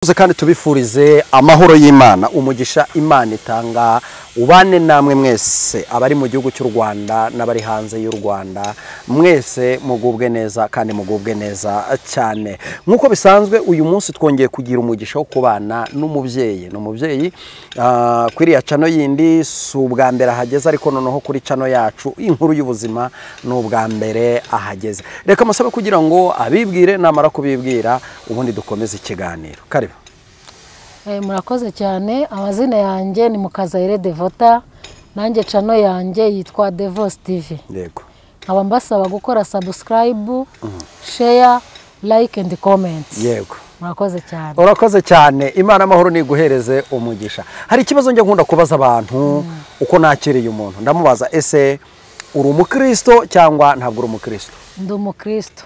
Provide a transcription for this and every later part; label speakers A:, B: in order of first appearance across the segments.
A: Kandi tubifurize amahoro y'Imana umugisha Imana itanga ubane namwe mwese abari mu gihugu cy'u Rwanda n'abari hanze y'u Rwanda mwese mugubwe neza kandi mugubwe neza cyane nkuko bisanzwe uyu munsi twongeye kugira umugisha wo kubana n'umubyeyi kuri ya channel yindi subwa mbere ahageze ariko noneho kuri channel yacu inkuru y'ubuzima n'ubwa mbere ahageze reka musabe kugira ngo abibwire namara kubibwira ubundi dukomeze ikiganiro karibu.
B: Murakoze cyane amazina yanjye ni Mukazayire Devota nanjye channel yanjye yitwa Devos TV. Yego. Nkaba mbasaba gukora subscribe, share, like and comment.
A: Yego.
B: Murakoze cyane.
A: Urakoze cyane Imana amahoro niguhereze umugisha. Hari ikibazo njye nkunda kubaza abantu uko nakiriye umuntu ndamubaza ese uri umukristo cyangwa ntabwo uri umukristo?
B: Ndi umukristo.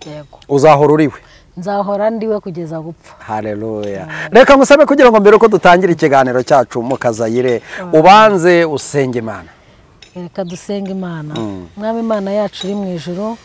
B: Yego.
A: Uzahora uriwe?
B: Nzahora ndiwe kugeza gupfa.
A: Haleluya. Reka ngusabe kugira ngo mbere uko dutangira ikiganiro cyacu Mukazayire ubanze usenge Imana.
B: Reka dusenge Imana. Mwami Imana yacu iri mu ijuru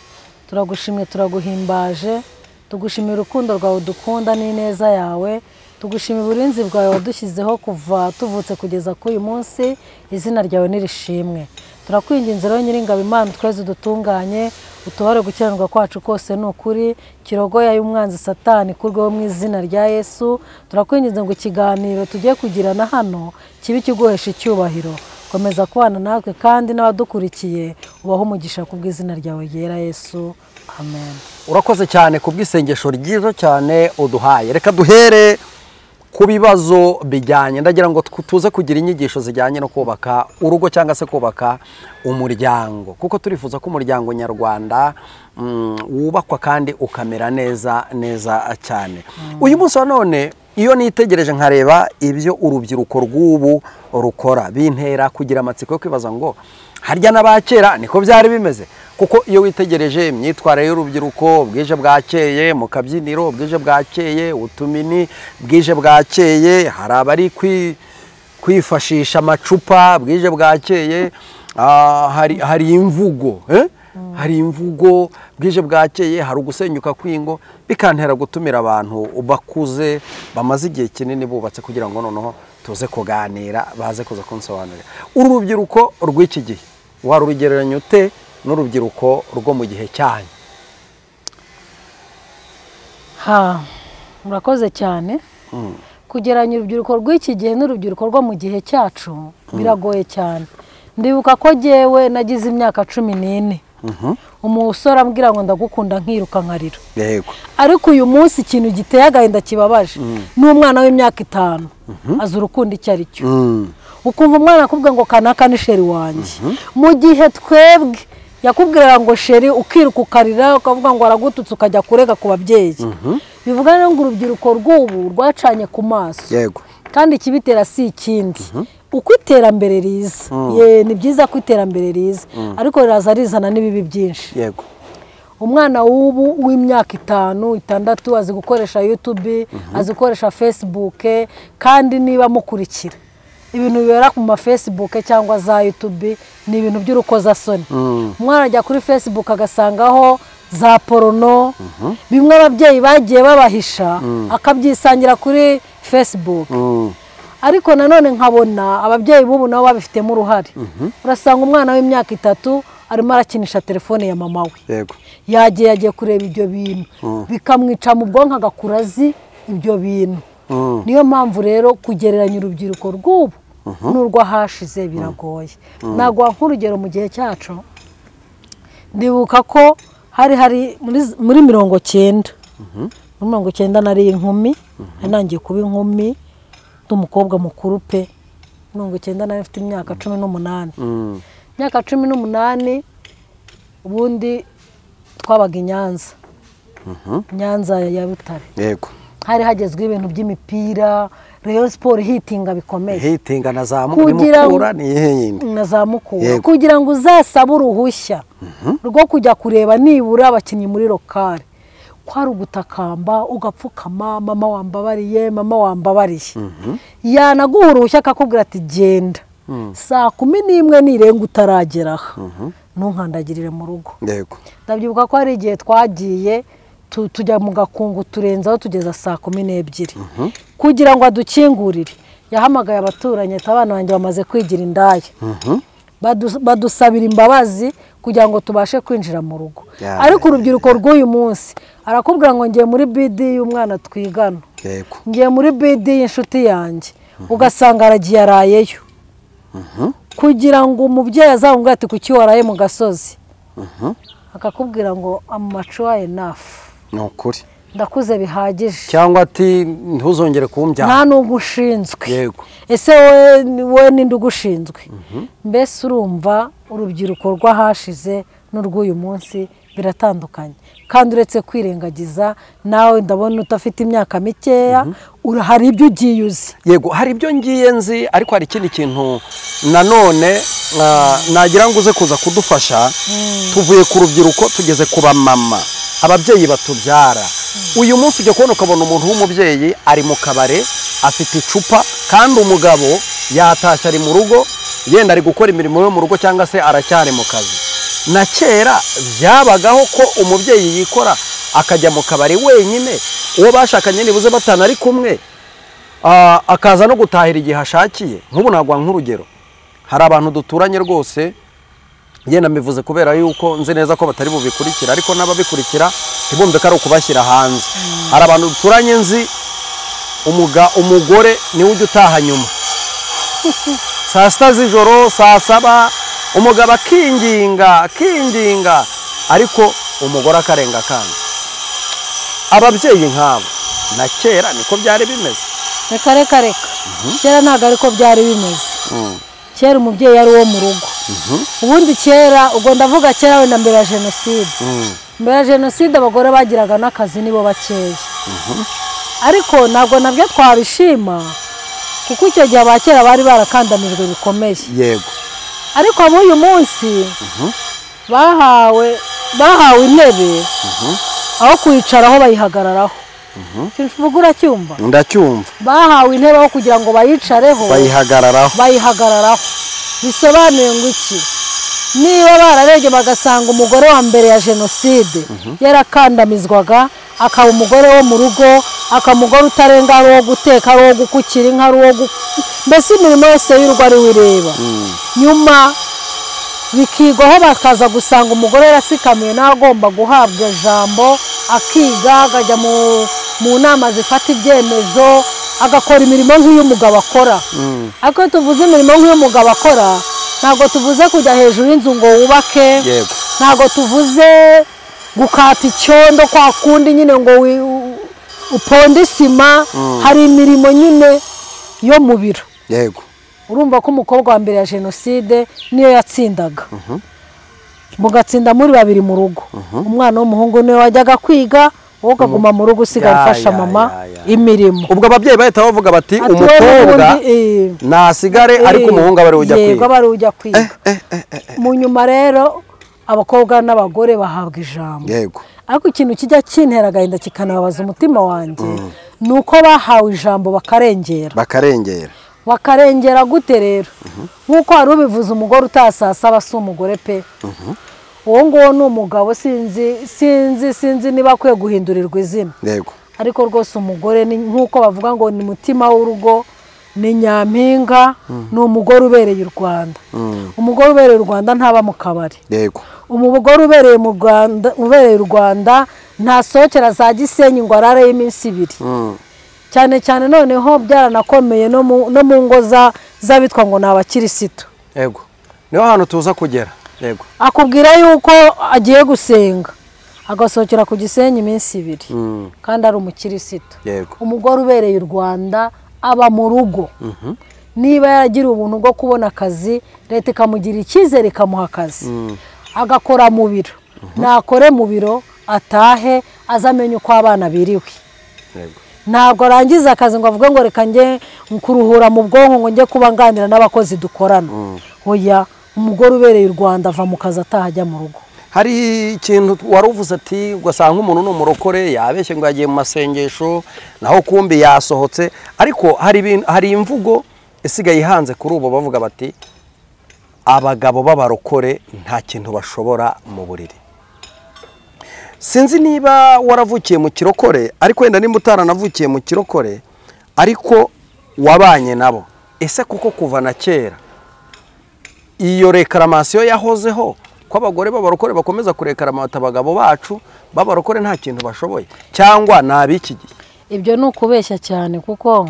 B: turagushimye turaguhimbaje tugushimira urukundo rwawe dukunda n'ineza yawe tugushimira uburinzi bwawe wadushyizeho kuva tuvutse kugeza kuri uyu munsi izina ryawe nirishimwe. Turakwinginze rero Nyiringabo Imana tweze dutunganye utubare gukiranirwa kwacu kose n'ukuri kirogoya y'umwanzi Satani kurweho mu izina rya Yesu. Turakwinginze ngo ikiganiro tugiye kugirana hano kibi kiguhesha icyubahiro komeza kubana natwe kandi n'abadukurikiye ubaho umugisha kubw'izina ryawe yera Yesu amen.
A: Urakoze cyane kubw'isengesho ryiza cyane uduhaye. Reka duhere ku bibazo bijyanye ndagira ngo tuze kugira inyigisho zijyanye no kubaka urugo cyangwa se kubaka umuryango kuko turifuza ko umuryango nyarwanda wubakwa kandi ukamera neza cyane. Uyu munsi wa none iyo nitegereje nkareba ibyo urubyiruko rw'ubu rukora bintera kugira amatsiko yo kwibaza ngo harya n'abakera niko byari bimeze kuko iyo witegereje imyitwarire y'urubyiruko bwije bwakeye mu kabyiniro bwije bwakeye utumini bwije bwakeye hari abari kwifashisha amacupa bwije bwakeye hari imvugo hari imvugo bwije bwakeye hari ugusenyuka kw'ingo bikantera gutumira abantu bakuze bamaze igihe kinini bubatse kugira ngo noneho tuze kuganira baze kuza kunsobanurira urubyiruko rw'iki gihe warugereranya ute n'urubyiruko rwo mu gihe cyanyu?
B: Murakoze cyane. Kugereranya urubyiruko rw'iki gihe n'urubyiruko rwo mu gihe cyacu biragoye cyane. Ndibuka ko jewe nagize imyaka 14 umusore ambwira ngo ndagukunda nkiruka nkarira. Yego. Ariko uyu munsi ikintu giteye agahinda kibabaje n'umwana w'imyaka 5 azi urukundo icyo ari cyo. Ukumva umwana akubwira ngo kanaka ni sheri wanjye mu gihe twebwe yakubwira ngo sheri ukiruka ukarira ukavuga ngo aragututse ukajya kurega ku babyeyi. Bivuga ngo urubyiruko rw'ubu rwacanye ku maso. Yego. Kandi ikibitera si ikindi uko iterambere riza ni byiza ko iterambere riza ariko riraza rizana n'ibibi byinshi. Yego. Umwana w'ubu w'imyaka 5, 6 azi gukoresha YouTube azi gukoresha Facebook kandi niba mukurikira ibintu bibera ku ma Facebook cyangwa za YouTube ni ibintu by'urukozasoni. Umwana ajya kuri Facebook agasangaho za porno bimwe ababyeyi bagiye babahisha akabyisangira kuri Facebook. Ariko nanone nkabona ababyeyi b'ubu nabo babifitemo uruhare. Urasanga umwana w'imyaka 3 arimo arakinisha telefone ya mama we. Yego. Yagiye kureba ibyo bintu bikamwica mu bwonko agakurazi ibyo bintu. Niyo mpamvu rero kugereranya urubyiruko rw'ubu n'urwo hashize biragoye. Nagwa nk'urugero mu gihe cyacu ndibuka ko hari muri 90 muri 90 nari inkumi nangiye kuba inkumi n'umukobwa mukuru pe 90 nari mfite imyaka 18 imyaka 18 ubundi twabaga i Nyanza ya Butare. Yego. Hari hagezwe ibintu by'imipira Rayon Sport hitinga bikomeye. Hitinga nazamukura ni yeyindi. Nazamukura kugira ngo uzasaba uruhushya rwo kujya kureba nibura abakinnyi muri lokale. Kwari ugutakamba ugapfukama mama wambabariye. Yanaguha uruhushya akakubwira ati genda. Saa 11 nirenga utarageraho. Ntunkandagirire mu rugo. Yego. Ndabyibuka ko hari igihe twagiye tujya mu gakungu turenzaho tugeza saa 12 kugira ngo adukingurire. Yahamagaye abaturanyi ati abana banjye bamaze kwigira indaya, badusabira imbabazi kugira ngo tubashe kwinjira mu rugo. Ariko urubyiruko rw'uyu munsi arakubwira ngo ngiye muri BD y'umwana twigana, ngiye muri BD y'inshuti yanjye, ugasanga aragiye arayeyo kugira ngo umubyeyi azamubwira ati kuki waraye mu gasozi, akakubwira ngo amacuwa enough,
A: ni ukuri
B: ndakuze bihagije,
A: cyangwa ati ntuzongere kumbyaha,
B: nta nubwo ushinzwe.
A: Yego.
B: Ese we ninde ugushinzwe? Mbese urumva urubyiruko rw'ahashize n'urw'uyu munsi biratandukanye, kandi uretse kwirengagiza nawe ndabona utafite imyaka mikeya, hari ibyo ugiye uzi.
A: Yego, hari ibyo ngiye nzi, ariko hari ikindi kintu nanone nagira ngo uze kuza kudufasha. Tuvuye ku rubyiruko tugeze ku bamama, ababyeyi batubyara. Uyu munsi ujya kubona ukabona umuntu w'umubyeyi ari mu kabare afite icupa, kandi umugabo yatashye ari mu rugo, yenda ari gukora imirimo yo mu rugo cyangwa se aracyari mu kazi. Na kera byabagaho ko umubyeyi yikora akajya mu kabari wenyine, uwo bashakanye nibuze batana ari kumwe, akaza no gutahira igihe ashakiye. Nk'ubu nagwa nk'urugero, hari abantu duturanye rwose, yenda mbivuze kubera yuko nzi neza ko batari bubikurikira, ariko n'ababikurikira ntibumve ko ari ukubashyira hanze. Hari abantu duturanye nzi, umugore niwe ujya utaha nyuma saa 6 z'ijoro, saa 7, umugabo akinginga, ariko umugore akarenga kandi. Ababyeyi nk'abo na kera niko byari bimeze.
B: Reka kera ntabwo ariko byari bimeze. Kera umubyeyi yari uwo mu rugo. Ubundi kera, ubwo ndavuga kera wenda mbere ya jenoside. Mbere ya jenoside abagore bagiraga n'akazi nibo bakeya. Ariko ntabwo nabyo twabishima, kuko icyo gihe abakera bari barakandamijwe bikomeye.
A: Yego.
B: Ariko ab'uyu munsi bahawe intebe, aho kwicaraho bayihagararaho. Kivuga uracyumva?
A: Ndacyumva.
B: Bahawe intebe aho kugira ngo bayicareho, bayihagararaho. Bisobanuye ngo iki? Niba bararebye bagasanga umugore wa mbere ya jenoside yarakandamizwaga, akaba umugore wo mu rugo, akamugore utarenga, ari uwo guteka, ari uwo gukukira inka, ari uwo mbese imirimo yose y'urugo ari wireba. Nyuma bikigwaho bakaza gusanga umugore yarasikamiye n'agomba guhabwa ijambo, akiga, akajya mu nama zifata ibyemezo, agakora imirimo nk'iy'umugabo akora. Ariko tuvuze imirimo nk'iy'umugabo akora, ntabwo tuvuze kujya hejuru y'inzu ngo wubake, ntabwo tuvuze gukata icyondo kwa kundi nyine ngo uponde isima. Hari imirimo nyine yo mu biro.
A: Yego.
B: Urumva ko umukobwa wa mbere ya jenoside niyo yatsindaga, mugatsinda muri babiri mu rugo. Umwana w'umuhungu niwe wajyaga kwiga, wowe ukaguma mu rugo usigaye ufasha mama imirimo.
A: Ubwo ababyeyi bahita bavuga bati umukobwa nasigare, ariko umuhungu aba ari ujya kwiga.
B: Yego, aba ari ujya kwiga. Mu nyuma rero abakobwa n'abagore bahabwa ijambo.
A: Yego.
B: Ariko ikintu kijya kintera agahinda kikanababaza umutima wanjye, ni uko bahawe ijambo bakarengera gute rero? Nk'uko wari ubivuze, umugore utasasaba si umugore pe. Uwo nguwo ni umugabo. Sinzi niba akwiye guhindurirwa izina.
A: Yego.
B: Ariko rwose umugore nk'uko bavuga ngo ni mutima w'urugo, ni nyampinga, ni umugore ubereye u Rwanda. Umugore ubereye u Rwanda ntaba mu kabari.
A: Yego.
B: Umugore ubereye u Rwanda ntasohokera za Gisenyi ngo arareyo iminsi 2. Cyane cyane noneho byaranakomeye no mu ngo z'abitwa ngo ni abakirisitu.
A: Yego. Niho hantu tuza kugera. Yego.
B: Akubwira yuko agiye gusenga, agasohokera ku Gisenyi iminsi 2, kandi ari umukirisitu.
A: Yego.
B: Umugore ubereye u Rwanda aba mu rugo. Niba yaragira ubuntu bwo kubona akazi, leta ikamugira icyizere ikamuha akazi, agakora mu biro. Nakore mu biro, atahe azamenye uko abana biriwe.
A: Yego.
B: Ntabwo arangiza akazi ngo avuge ngo reka njye kuruhura mu bwonko ngo njye kuba nganira n'abakozi dukorana. Oya, umugore ubereye u Rwanda ava mu kazi ataha ajya mu rugo.
A: Hari ikintu wari uvuze ati ugasanga umuntu ni umurokore, yabeshye ngo yagiye mu masengesho, naho kumbi yasohotse. Ariko hari imvugo isigaye ihanze kuri ubu, bavuga bati abagabo b'abarokore nta kintu bashobora mu buriri. sinzi niba waravukiye mu kirokore ariko wenda nimba utaranavukiye mu kirokore ariko wabanye nabo, ese kuko kuva na kera iyo reklaration yahozeho ko abagore b'abarokore bakomeza kureklamata abagabo bacu b'abarokore nta kintu bashoboye cyangwa nabiki gihe?
B: Ibyo ni ukubeshya cyane kuko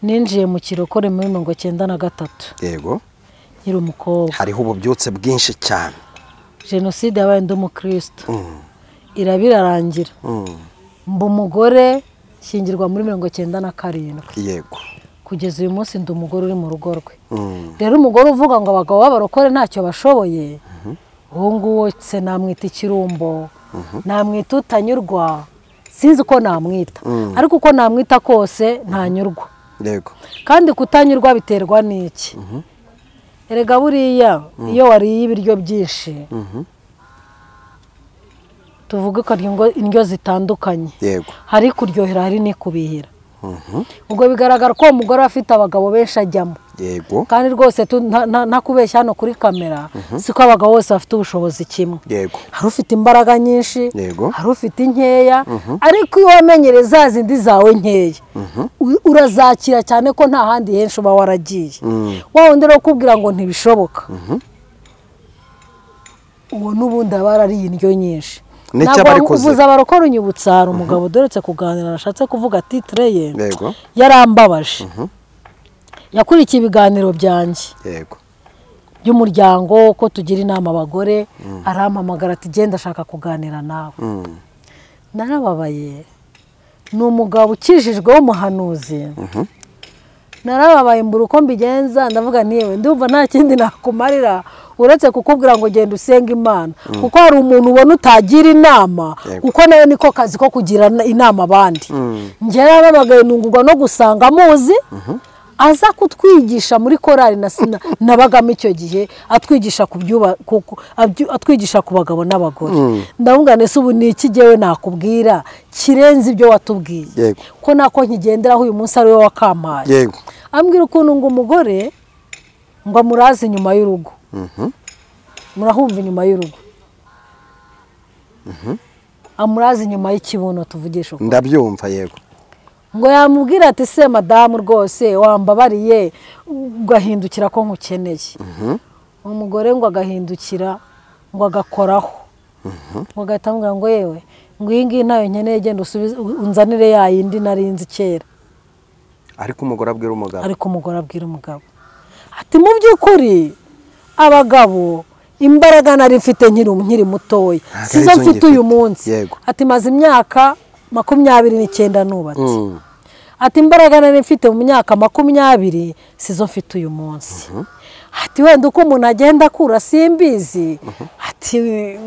B: ninjiye mu kirokore muri 1993.
A: Yego,
B: nyiri umukobwa.
A: Hariho ububyutse bwinshi cyane.
B: Jenoside yabaye ndi umukristo. Irabirarangira. Mba umugore shingirwa muri 1997.
A: Yego.
B: Kugeza uyu munsi ndi umugore uri mu rugo rwe. Rero umugore uvuga ngo abagabo b'abarokore ntacyo bashoboye, uwo nguwo se namwita ikirumbo, namwita utanyurwa, sinzi uko namwita, ariko uko namwita kose ntanyurwa.
A: Yego.
B: Kandi kutanyurwa biterwa n'iki? Erega buriya iyo wariye ibiryo byinshi, tuvuga ko indyo zitandukanye.
A: Yego.
B: Hari kuryohera, hari n'ikubihira. Ubwo bigaragara ko umugore afite abagabo benshi ajyamo.
A: Yego.
B: Kandi rwose ntakubeshya hano kuri kamera, siko abagabo bose bafite ubushobozi kimwe.
A: Yego.
B: Hari ufite imbaraga nyinshi,
A: Yego.
B: hari ufite inkeya, ariko iyo wamenyere za zindi zawe nkeya, urazakira cyane ko nta handi henshi uba waragiye. Wa wundi rero kubwira ngo ntibishoboka, uwo n'ubundi aba yarariye indyo nyinshi. Ntabwo uvuze abarokore unyibutsa hari umugabo doretse kuganira nashatse kuvuga titre ye.
A: Yego.
B: Yarambabaje. Yakurikiye ibiganiro byanjye.
A: Yego.
B: By'umuryango ko tugira inama abagore, arampamagara ati genda ashaka kuganira nawe. Narababaye. Ni umugabo ukijijwe w'umuhanuzi. Narababaye mbura uko mbigenza, ndavuga niwe ndumva nta kindi nakumarira uretse kukubwira ngo genda usenga Imana, kuko hari umuntu ubona utagira inama, kuko nayo niko kazi ko kugira inama abandi. Njye nababagaye nungurwa no gusanga muzi, aza kutwigisha muri korali nabagamo icyo gihe, atwigisha atwigisha ku bagabo n'abagore. Ndavuga nese ubu ni iki jyewe nakubwira kirenze ibyo watubwiye, ko nako nkigenderaho uyu munsi ari we wakampaye.
A: Yego.
B: Ambwira ukuntu ngo umugore ngo amuraze inyuma y'urugo. Murahumva inyuma y'urugo? Amuraze inyuma y'ikibuno, tuvugisha uko.
A: Ndabyumva. Yego.
B: Ngo yamubwira ati se madamu rwose wambabariye ugahindukira ko nkukeneye. Umugore ngo agahindukira ngo agakoraho, ngo agahita amubwira ngo yewe ngo iyi ngiyi ntayo nkeneye, genda unzanire ya yindi narinzi kera.
A: Ariko umugore abwira umugabo. Ati mu by'ukuri abagabo imbaraga nari mfite nkiri mutoya sizo mfite uyu munsi. Ati maze imyaka 29 nubatse. Ati imbaraga nari mfite mu myaka 20 sizo mfite uyu munsi. Ati wenda uko umuntu agenda akura simbizi, ati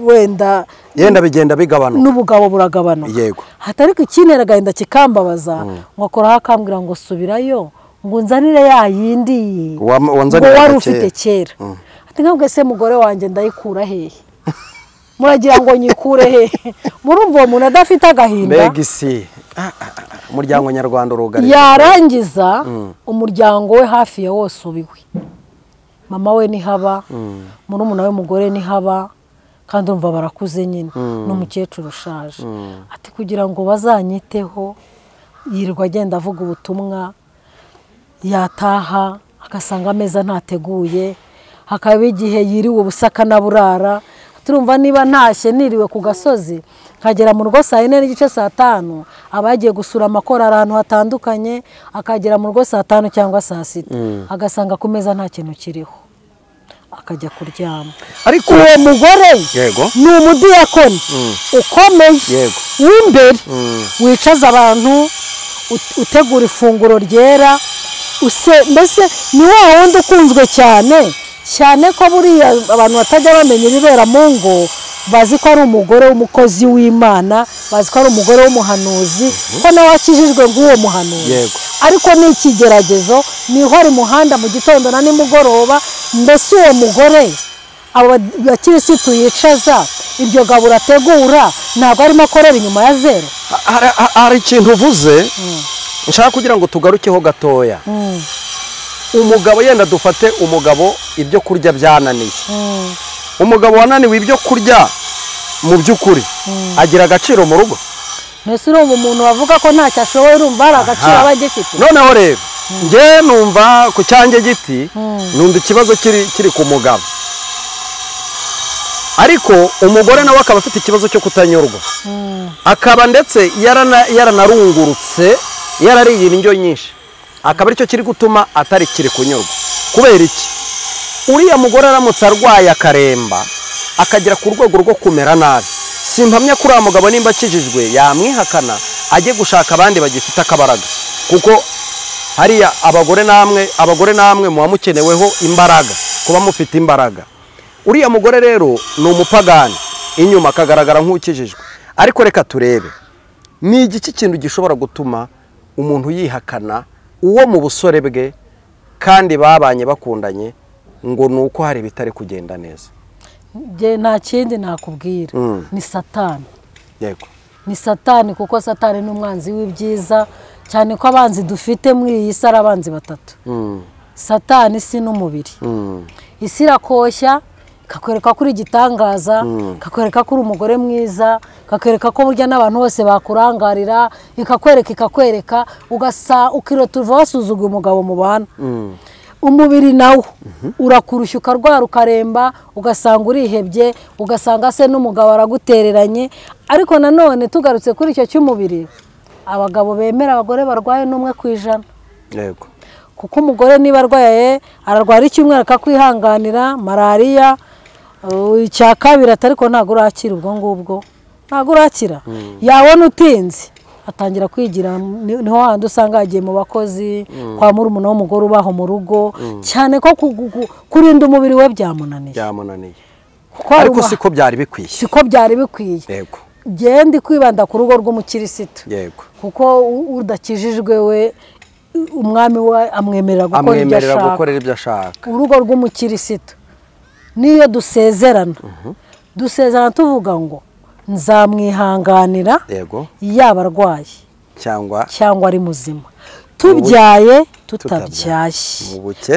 A: wenda bigenda bigabanuka,
B: n'ubugabo buragabanuka.
A: Yego.
B: Ati ariko ikinera agahinda kikambabaza, ngo akoraho akambwira ngo subirayo ngo nzanire ya yindi ngo wari ufite kera. Ati nkabwe se mugore wanjye ndayikura hehe? Muragira ngo nyikure hehe? Murumva uwo muntu adafite agahinda.
A: Begisi umuryango nyarwanda urugari
B: yarangiza umuryango we hafi ya wose ubiwe. Mama we ni haba, murumuna we mugore ni haba, kandi umva barakuze nyine n'umukecuru ushaje. Ati kugira ngo bazanyiteho, yirirwa agenda avuga ubutumwa, yataha agasanga ameza ntateguye, hakaba igihe yiriwe ubusaka na burara. Turumva niba ntashye niriwe ku gasozi nkagera mu rugo 4:30 5:00, abagiye gusura amakora ahantu hatandukanye, akagera mu rugo 5:00 cyangwa 6:00, agasanga ku meza nta kintu kiriho, akajya kuryama.
A: Ariko
B: uwo mugore ni umudiyakoni ukomeye w'imbere, wicaza abantu, utegura ifunguro ryera, mbese ni wa wundi ukunzwe cyane ko buriya abantu batajya bamenya ibibera mu ngo, bazi ko ari umugore w'umukozi w'Imana, bazi ko ari umugore w'umuhanuzi, ko nawe akijijwe ng'uwo muhanuzi. Ariko ni ikigeragezo, niho ari muhanda mu gitondo na nimugoroba. Mbese uwo mugore abakirisitu yicaza, iryo gabura ategura ntabwo arimo akorera inyuma ya zero.
A: Hari ikintu uvuze nshaka kugira ngo tugarukeho gatoya. Umugabo yenda dufate umugabo ibyo kurya byananiye. Umugabo wananiwe ibyo kurya mu by'ukuri agira agaciro mu rugo.
B: mbese urumva umuntu wavuga ko ntacyo ashoboye urumva hari agaciro aba agifite.
A: noneho rero njye numva ku cyanjye giti numva ikibazo kiri ku mugabo, ariko umugore nawe akaba afite ikibazo cyo kutanyurwa, akaba ndetse yaranarungurutse yarariye indyo nyinshi, akaba aricyo kiri gutuma atari kiri kunyurwa. kubera iki? uriya mugore aramutse arwaye akaremba akagera ku rwego rwo kumera nabi, simpamya kuri uriya mugabo nimba akijijwe yamwihakana ajye gushaka abandi bagifite akabaraga, kuko hariya abagore namwe muba mukeneweho imbaraga, kuba mufite imbaraga. uriya mugore rero ni umupagani, inyuma akagaragara nk'ukijijwe. ariko reka turebe ni igiki kintu gishobora gutuma umuntu yihakana uwo mu busore bwe kandi babanye bakundanye, ngo ni uko hari ibitari kugenda neza.
B: nta kindi nakubwira, ni Satani.
A: yego,
B: ni Satani, kuko Satani ni umwanzi w'ibyiza, cyane ko abanzi dufite muri iyi si ari abanzi batatu. Satani isi n'umubiri. isi irakoshya, kakwereka ko uri igitangaza, kakwereka ko uri umugore mwiza, kakwereka ko burya n'abantu bose bakurangarira, ikakwereka ukirota uva wasuzuguye umugabo mubana. umubiri nawo urakurushya ukarwara ukaremba, ugasanga urihebye, ugasanga se n'umugabo aragutereranye. ariko nanone tugarutse kuri icyo cy'umubiri, abagabo bemera abagore barwaye n'umwe ku ijana.
A: yego,
B: kuko umugore niba arwaye ararwara icyumweru akakwihanganira malariya, icya kabiri ariko ntabwo urakira, ubwo ngubwo ntabwo urakira. yabona utinze atangira kwigira, niho handi usanga yagiye mu bakozi, kwa murumuna w'umugore ubaho mu rugo, cyane ko kurinda umubiri we byamunaniye. ariko siko byari bikwiye.
A: yego,
B: genda kwibanda ku rugo rw'umukirisitu.
A: yego,
B: kuko udakijijwe we umwami we amwemerera gukora ibyo ashaka. urugo rw'umukirisitu niyo dusezerana tuvuga ngo nzamwihanganira,
A: yego,
B: yaba arwaye cyangwa ari muzima, tubyaye tutabyaye,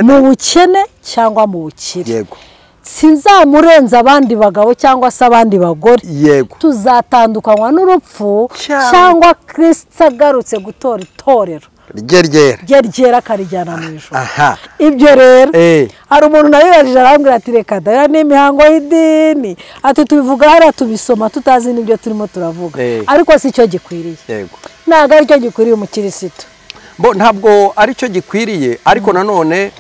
B: mu bukene cyangwa mu bukire.
A: yego,
B: sinzamurenza abandi bagabo cyangwa se abandi bagore.
A: yego,
B: tuzatandukanywa n'urupfu cyangwa Kristo agarutse gutora itorero ryera akarijyana mu ijuru. ibyo rero hari umuntu nabibajije arambwira ati reka daya ni imihango y'idini, ati tubivuga hariya tubisoma tutazi n'ibyo turimo turavuga, ariko si cyo gikwiriye. ntabwo ari cyo gikwiriye umukirisitu.
A: ntabwo ari cyo gikwiriye, ariko nanone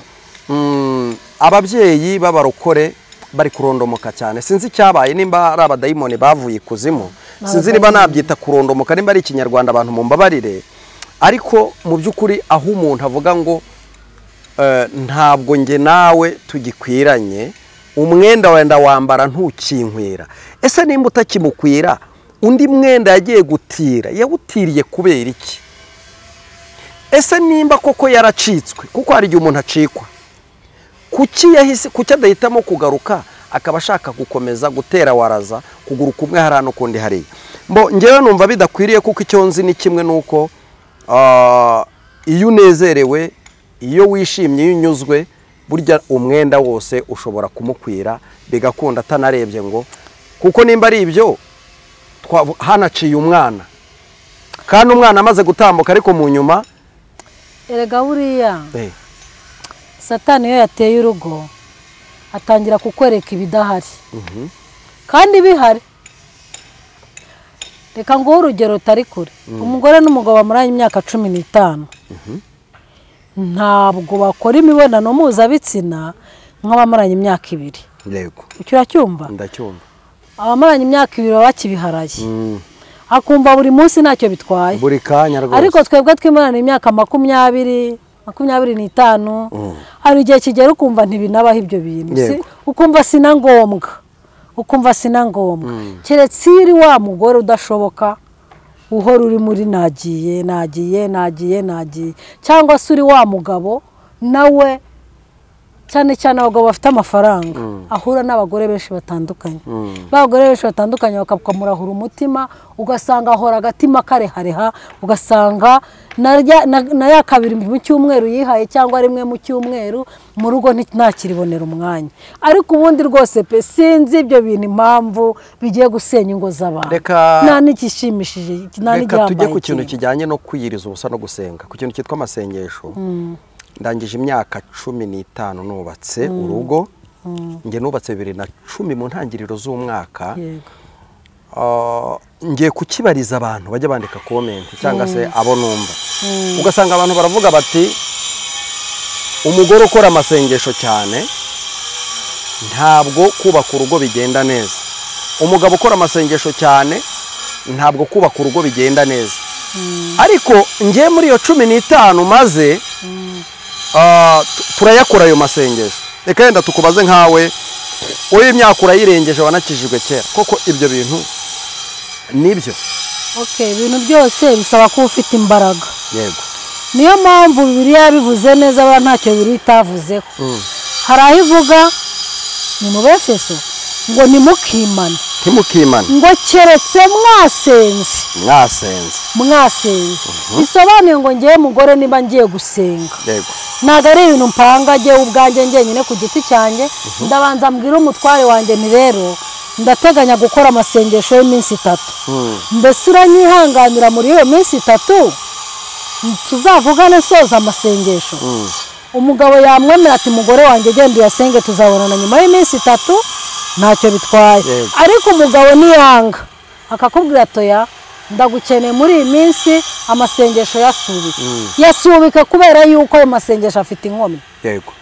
A: ababyeyi b'abarokore bari kurondomoka cyane. sinzi icyabaye, nimba ari abadayimoni bavuye ikuzimu, sinzi niba nabyita kurondomoka, nimba ari ikinyarwanda abantu mumbabarire. ariko mu by'ukuri aho umuntu avuga ngo ntabwo nge nawe tugikwiranye, umwenda wenda wambara ntukinkwira. ese nimba utakimukwira, undi mwenda yagiye gutira yawutiriye kubera iki? ese nimba koko yaracitswe, kuko hari igihe umuntu acikwa, kuki adahitamo kugaruka akaba ashaka gukomeza gutera waraza kuguru kumwe hariya n'ukundi hariya? ngewe numva bidakwiriye, kuko icyo nzi ni kimwe n'uko iyo unezerewe, iyo wishimye, iyo unyuzwe, burya umwenda wose ushobora kumukwira bigakunda atanarebye ngo, kuko nimba ari ibyo hanaciye umwana, kandi umwana amaze gutambuka, ariko mu nyuma
B: erega buriya Satani iyo yateye urugo atangira kukwereka ibidahari kandi bihari. reka nguhe urugero utari kure. umugore n'umugabo bamaranye imyaka 15, ntabwo bakora imibonano mpuzabitsina nk'abamaranye imyaka 2.
A: yego,
B: icyo uracyumva?
A: ndacyumva.
B: abamaranye imyaka 2 baba bakibiharaye, akumva buri munsi ntacyo bitwaye,
A: buri kanya rwose.
B: ariko twebwe twimarana imyaka 25, hari igihe kigera ukumva ntibinabaho ibyo bintu, ukumva sina ngombwa. keretse iri wa mugore udashoboka, uhora uri muri nagiye, cyangwa se uri wa mugabo nawe cyane cyane abagabo bafite amafaranga ahura n'abagore benshi batandukanye abagore benshi batandukanye bakakamurahura umutima ugasanga ahora agatima karehareha ugasanga na ya kabiri mu cyumweru yihaye cyangwa rimwe mu cyumweru mu rugo ntakiribonera umwanya ariko ubundi rwose pe sinzi ibyo bintu impamvu bigiye gusenya ingo z'abantu nta n'igishimishije
A: reka tujye ku kintu kijyanye no kwiyiriza ubusa no gusenga ku kintu cyitwa amasengesho ndangije imyaka 15 nubatse urugo nge nubatse 2010 mu ntangiriro z'umwaka ngiye kukibariza abantu bajya bandika comment cyangwa se abo numva ugasanga abantu baravuga bati umugore ukora amasengesho cyane ntabwo kubaka urugo bigenda neza umugabo ukora amasengesho cyane ntabwo kubaka urugo bigenda neza ariko ngiye muri iyo 15 maze turayakora ayo masengesho reka yenda tukubaze nkawe wowe imyaka urayirengeje wanakijijwe kera koko ibyo bintu nibyo
B: ibintu byose bisaba kuba ufite imbaraga
A: yego
B: niyo mpamvu Bibiliya bivuze neza bara ntacyo biri itavuzeho hari aho ivuga ni mu Befeso ngo ntimukimane ngo keretse mwasenze bisobanuye ngo ngiye mugore niba ngiye gusenga
A: yego
B: ntago ari ibintu mpanga ngiye ubwanjye ngenyine ku giti cyanjye ndabanza mbwira umutware wanjye ni rero ndateganya gukora amasengesho y'iminsi 3 mbese uranyihanganira muri iyo minsi 3 tuzavugane soza amasengesho umugabo yamwemera ati mugore wanjye genda uyasenge tuzabonana nyuma y'iminsi 3 ntacyo bitwaye ariko umugabo niyanga akakubwira toya ndagukeneye muri iyi minsi amasengesho yasubika kubera yuko ayo masengesho afite inkomyi
A: yego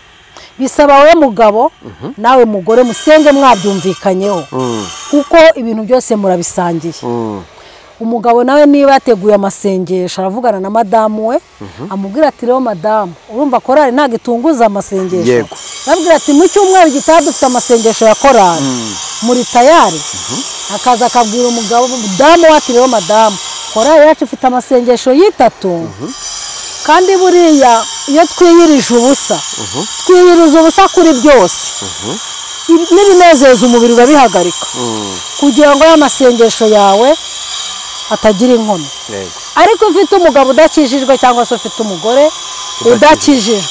B: bisaba we mugabo nawe mugore musenge mwabyumvikanyeho kuko ibintu byose murabisangiye umugabo nawe niba yateguye amasengesho aravugana na madamu we amubwira ati rero madamu urumva korali ntago itunguza amasengesho arabwira ati mu cyumweru gitaha dufite amasengesho ya korali muri tayari akaza akabwira umugabo madamu ati rero madamu korali yacu ifite amasengesho y'3 kandi buriya iyo twiyirije ubusa twiyiriza ubusa kuri byose n'ibinezeza umubiri babihagarika kugira ngo ya masengesho yawe atagira inkomyi ariko ufite umugabo udakijijwe cyangwa se ufite umugore udakijijwe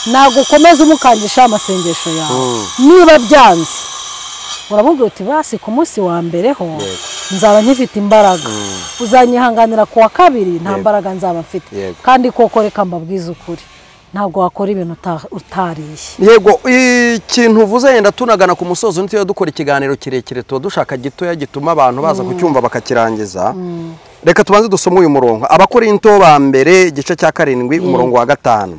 B: ntabwo ukomeza umukangisha amasengesho yawe niba byanze urabubwira uti basi ku munsi wa mbere ho nzaba nkifite imbaraga uzanyihanganira ku wa kabiri nta mbaraga nzaba mfite kandi koko reka mbabwize ukuri ntabwo wakora ibintu utariye
A: yego ikintu uvuze yenda tunagana ku musozo ntiyo dukora ikiganiro kirekire tuba dushaka gitoya gituma abantu baza kucyumva bakakirangiza reka tubanze dusome uyu murongo abakorinto ba mbere igice cya 7 umurongo wa 5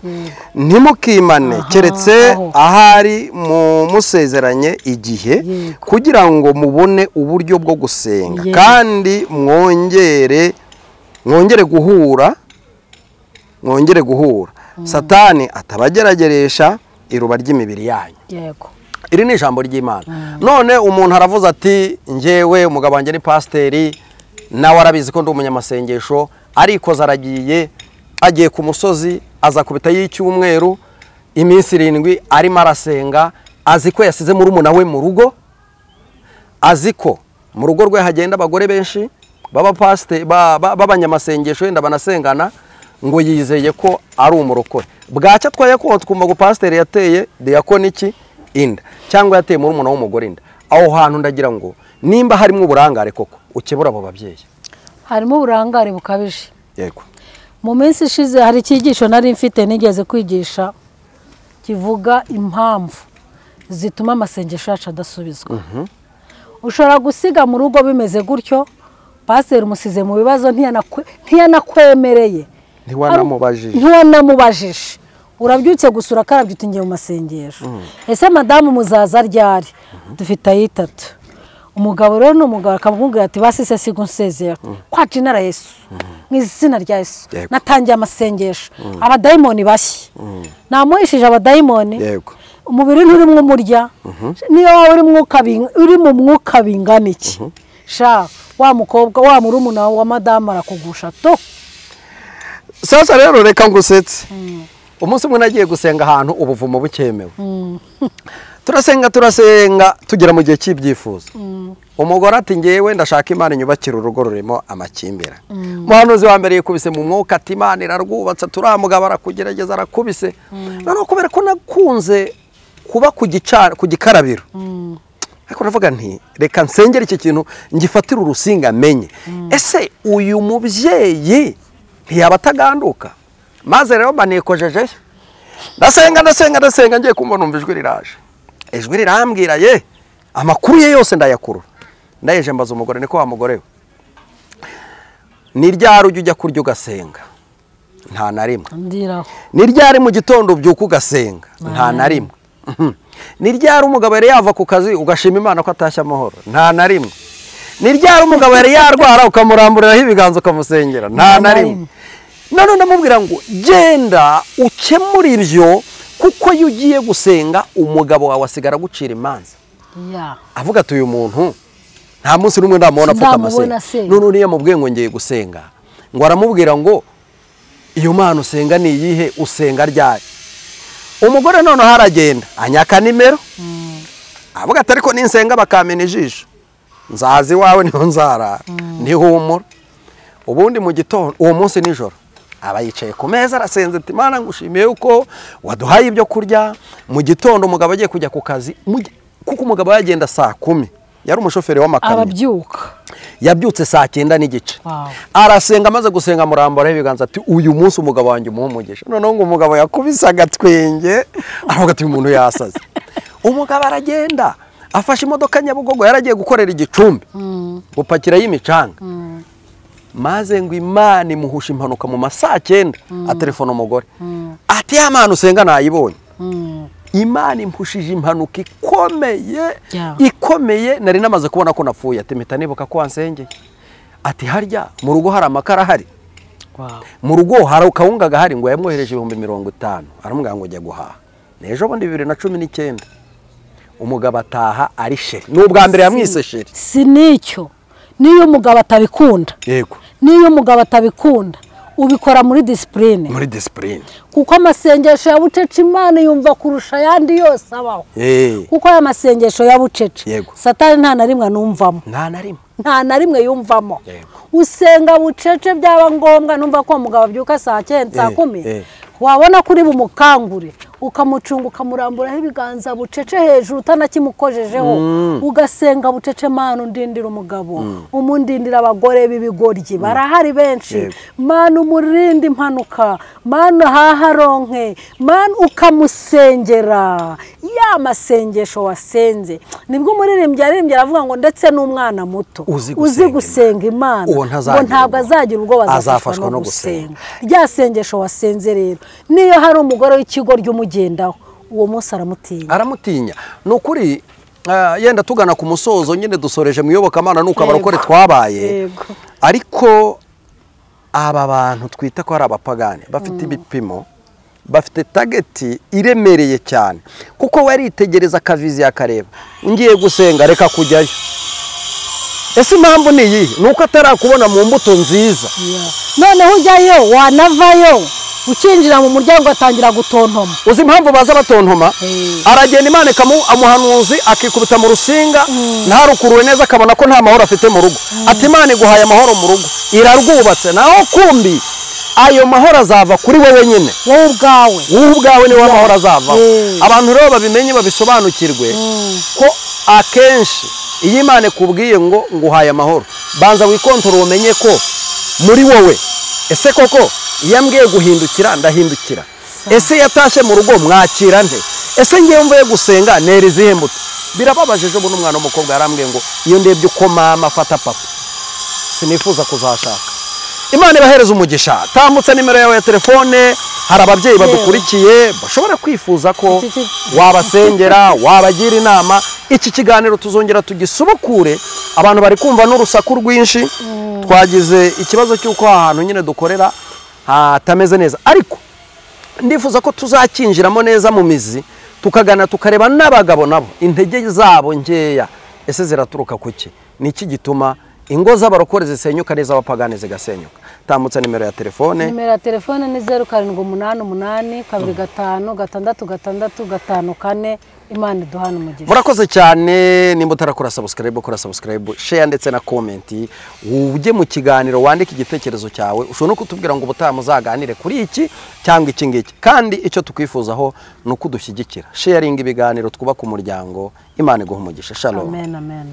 A: ntimukimane keretse ahari mu musezeranye igihe kugira ngo mubone uburyo bwo gusenga kandi mwongere guhura Satani atabagerageresha iruba ry'imibiri yanyu
B: yego
A: iri ni ijambo ry'Imana none umuntu aravuze ati ngewe umugabo wanjye ni pasteri nawe arabizi ko ndi umunyamasengesho arikoza agiye ku musozi aza kubita y'icyumweru iminsi 7 arimo arasenga azi ko yasize muri umuna we mu rugo azi ko mu rugo rwe hagenda abagore benshi baba pasteri b'abanyamasengesho yenda banasengana ngo yizeye ko ari umurokore bwacya twaye ko twumva ngo pasteri yateye diakoni iki inda cyangwa yateye muri umuna w'umugore inda aho hantu ndagira ngo nimba harimo uburangare koko ukebura abo babyeyi
B: harimo uburangare bukabije
A: yego
B: mu minsi ishize hari ikigisho nari mfite nigeze kwigisha kivuga impamvu zituma amasengesho yacu adasubizwa ushobora gusiga mu rugo bimeze gutyo pasteri umusize mu bibazo ntiyanakwemereye ntiwanamubajije urabyutse gusura karabye utingiye mu masengesho ese madamu muzaza ryari dufite 3 umugabo rero n'umugabo akamubwira ati basi se sigunsezera kwa jinara Yesu mu izina rya Yesu natangiye amasengesho abadayimoni bashye namuhishije abadayimoni
A: yego
B: umubiri nturimo umurya niyo uri mu mwuka bingana iki sha wa mukobwa wa murumuna wa madamu arakugusha to
A: sasa rero reka ngusetse umunsi umwe nagiye gusenga ahantu ubuvumo bukemewe. turasenga tugera mu gihe cy'ibyifuzo. umugore ati ngewe ndashaka Imana inyubakira urugo rurimo amakimbira. Umuhanuzi wa mbere yikubise mu mwuka ati Imana irarwubatse, turamugaba arakugerageza arakubise. Noneho kubera ko nakunze kuba ku gikarabiro, ariko navuga nti reka nsengere iki kintu ngifatire urusinga amenye ese uyu mubyeyi ntiyaba ataganduka. Maze rero banikojeje ndasenga ngiye kumva numva ijwi riraje. Ijwi rirambwira ye amakuru ye yose ndayakurura. Ndayeje mbaza umugore niko wa mugore we, ni ryari ujya kurya ugasenga? Nta na rimwe. Ni ryari mu gitondo ubyuka ugasenga? Nta na rimwe. Ni ryari umugabo yari yava ku kazi ugashima Imana ko atashye amahoro? Nta na rimwe. Ni ryari umugabo yari yarwara ukamuramburiraho ibiganza ukamusengera? Nta na rimwe. None ndamubwira ngo genda ukemura ibyo, kuko iyo ugiye gusenga umugabo wawe asigara gucira imanza. Avuga ati uyu muntu nta munsi n'umwe ndamubona apfuka amasenga. None uriya mubwiye ngo ngiye gusenga, ngo aramubwira ngo iyo Mana usenga ni iyihe, usenga ryari? Umugore none haragenda anyaka nimero. Avuga ati ariko ninsenga bakamena ijisho nzazi wawe niho nzara ntihumura. Ubundi mu gitondo uwo munsi nijoro aba yicaye ku meza arasenze ati Mana ngushimiye uko waduhaye ibyo kurya. Mu gitondo umugabo agiye kujya ku kazi, kuko umugabo yagenda saa 10, yari umushoferi w'amakamyo.
B: Ababyuka
A: yabyutse saa 9 n'igice. Arasenga, amaze gusenga murambara ibiganza ati uyu munsi umugabo wanjye umuhumugisha. Noneho ngo umugabo yakubise agatwenge aravuga ati uyu muntu yasaze. Umugabo aragenda afashe imodoka Nyabugogo, yaragiye gukorera Igicumbi gupakira y'imicanga. Maze ngo Imana imuhusha impanuka mu masaa 9 atelefona umugore ati ya Mana usenga nayibonye. Imana impushije impanuka ikomeye nari namaze kubona ko napfuye. Ati mpita nibuka ko wansengeye. Ati harya mu rugo hari amakara hari? Mu rugo hari kawunga gahari? Ngo yamwohereje 50,000. Aramubwira ngo jya guhaha. Nejo bundi 2019 umugabo ataha ari sheri. N'ubwa mbere yamwise sheri.
B: Si nicyo niyo umugabo atabikunda.
A: Yego.
B: Niyo umugabo atabikunda ubikora muri discipline.
A: Muri discipline.
B: Kuko amasengesho ya bucece Imana yumva kurusha yandi yose abaho. Kuko aya masengesho ya bucece Satani nta na rimwe numvamo. Nta na rimwe yumvamo. Usenga bucece byaba ngombwa numva ko umugabo abyuka saa 9 saa 10 wabona kuri bumukangure ukamucunga ukamuramburaho ibiganza bucece hejuru utanakimukojejeho. Ugasenga bucece Mana undindira umugabo, umundindira abagore b'ibigoryi barahari benshi. Mana umurinde impanuka, Mana haharonke, Mana ukamusengera. Ya masengesho wasenze nibwo umuririmbyi yaririmbye aravuga ngo ndetse n'umwana muto uzi gusenga Imana ngo ntabwo azagira ubwo bazafashwa no gusenga. Rya sengesho wasenze rero niyo hari umugore w'ikigo ry'umugendaho uwo munsi aramutinya. Nukuri yenda tugana ku musozo nyine dusoreje mu iyobokamana nuko abarokore twabaye. Ariko aba bantu twita ko ari abapagani bafite ibipimo, bafite tageti iremereye cyane, kuko waritegereza akavizi yakareba ngiye gusenga reka kujyayo. Ese impamvu ni iyi nuko atarakubona mu mbuto nziza. Noneho ujyayo wanavayo ukinjira mu muryango atangira gutontoma.
A: Uzi impamvu baza batontoma? Aragenda Imana amuhanuzi akikubita mu rusinga ntarukuruwe neza akabona ko nta mahoro afite mu rugo. Ati Imana iguhaye amahoro mu rugo irarwubatse, naho kumbi ayo mahoro azava kuri wewe nyine.
B: Wowe
A: ubwawe niwe amahoro azava. Abantu rero babimenye babisobanukirwe ko akenshi iyo Imana kubwiye ngo nguhaye amahoro banza wikontorora umenye ko muri wowe ese koko yambwiye guhindukira ndahindukira. Ese yatashye mu rugo mwakira nte? Ese ngiye mvuye gusenga nera izihe mbuto? Birababaje ejo buno umwana w'umukobwa yarambwiye ngo iyo ndebye uko mama afata papa sinifuza kuzashaka. Imana ibahereza umugisha. Tambutse nimero yawe ya telefone, hari ababyeyi badukurikiye bashobora kwifuza ko wabasengera wabagira inama. Iki kiganiro tuzongera tugisubukure, abantu bari kumva n'urusaku rwinshi. Twagize ikibazo cy'uko ahantu nyine dukorera hatameze neza, ariko ndifuza ko tuzakinjiramo neza mu mizi tukagana tukareba n'abagabo nabo intege zabo nkeya ese ziraturuka kuki, niki gituma ingo z'abarokore zisenyuka n'iz'abapagani zigasenyuka. Tambutsa nimero ya telefone.
B: Nimero ya telefone ni 0788 25 666 54. Imana iduhana umugisha.
A: Murakoze cyane, nimba utarakora subscribe, kora subscribe, share ndetse na comment. Uje mu kiganiro wandika igitekerezo cyawe, ushobora no kutubwira ngo ubutaha muzaganire kuri iki cyangwa iki ngiki. Kandi icyo tukwifuzaho ni ukudushyigikira. Sharing ibiganiro twubaka umuryango. Imana iguha umugisha. Shalom.
B: Amen, amen.